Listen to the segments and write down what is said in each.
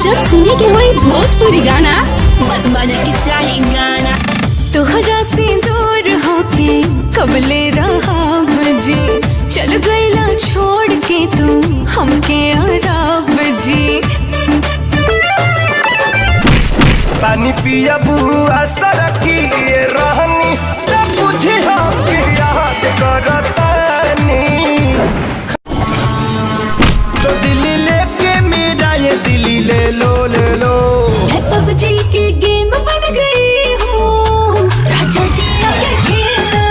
जब सुने के होई भोजपुरी गाना, बस बजे के चाही गाना। तोहरा से दूर होके कबले रहाब जी, चल गईला छोड़ के तू हमके आराब जी। पानी पिया बुआ सरकी रहनी तब बुझी हम याद करतानी। तो दिल्ली लेके मेरा ये दिल्ली ले लो ले लो। पबजी के गेम बन गई हूँ राजा जी आगे खेलो।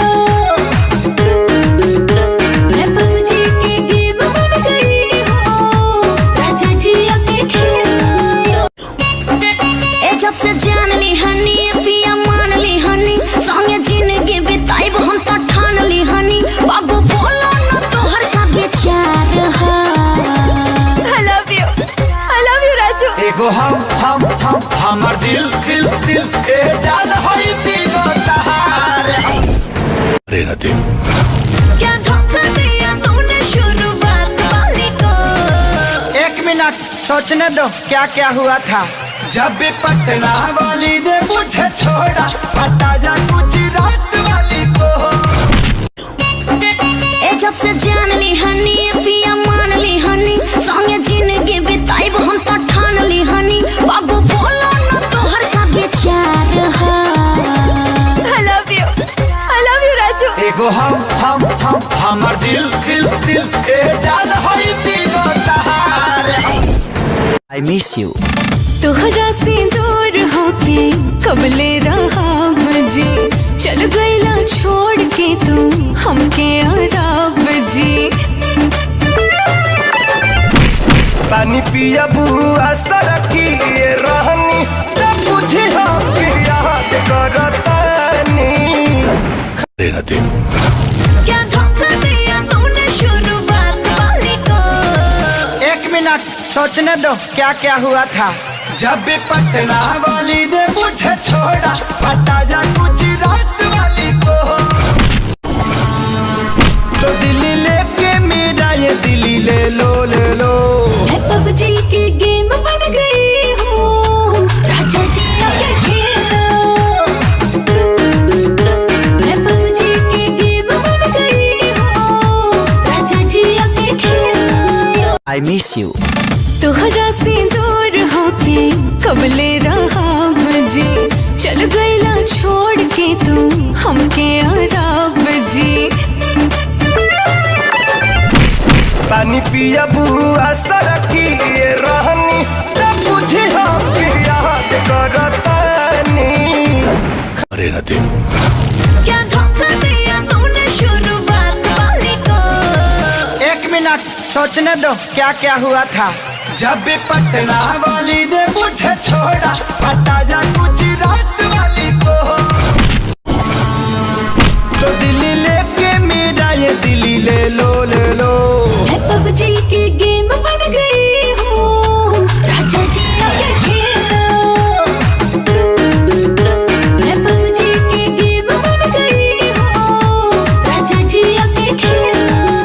पबजी के गेम बन गई हूँ राजा जी आगे खेलो। जब से जान ली हनी पिया मान ली हनी, संगे जिंदगी बिताइब हम तो ठान ली हनी। बाबू बोलो न तोहर का विचार है। I love you Raju. एगो हम हमर दिल दिल दिल ए जान होई तीनो तहार। रे न दे क्या धोखा दिया तूने शुरुआत वाली को। 1 मिनट सोचने दो क्या क्या हुआ था। जब भी पटना वाली ने मुझे छोड़ा, हटा जा गुजरात वाली को। जब से जान ली हनी पिया मान ली हनी, संगे जिंदगी बिताइब हम तो ठान ली हनी। बाबू बोलो न तोहर का विचार है। I love you Raju. एगो हम हमर दिल दिल दिल ए जान होई तीनो तहार। I miss you। तोहरा से दूर होके कबले रहाब जी, चल गईला छोड़ के तू हमके आराब जी। पानी पिया बुआ सरकी रहनी तब बुझी हम याद करतानी। रे न दे क्या धोखा दिया तूने शुरुआत वाली को। 1 मिनट सोचने दो क्या क्या हुआ था। जब भी पटना वाली ने मुझे छोड़ा, हटा जा गुजरात वाली को। तो दिल्ली लेके मेरा ये दिल्ली ले लो ले लो। पबजी के गेम बन गई हूँ राजा जी आगे खेलो। पबजी के गेम बन गई हूँ राजा जी आगे खेलो। I miss you। तोहरा से दूर होके कबले रहाब जी, चल गईला छोड़ के तू हमके आराब जी। पानी पिया बुआ सरकी रहनी तब बुझी हम याद करतानी। रे न दे क्या धोखा दिया तूने शुरुआत वाली को। 1 मिनट सोचने दो क्या क्या हुआ था। जब भी पटना वाली ने मुझे छोड़ा, हटा जा गुजरात वाली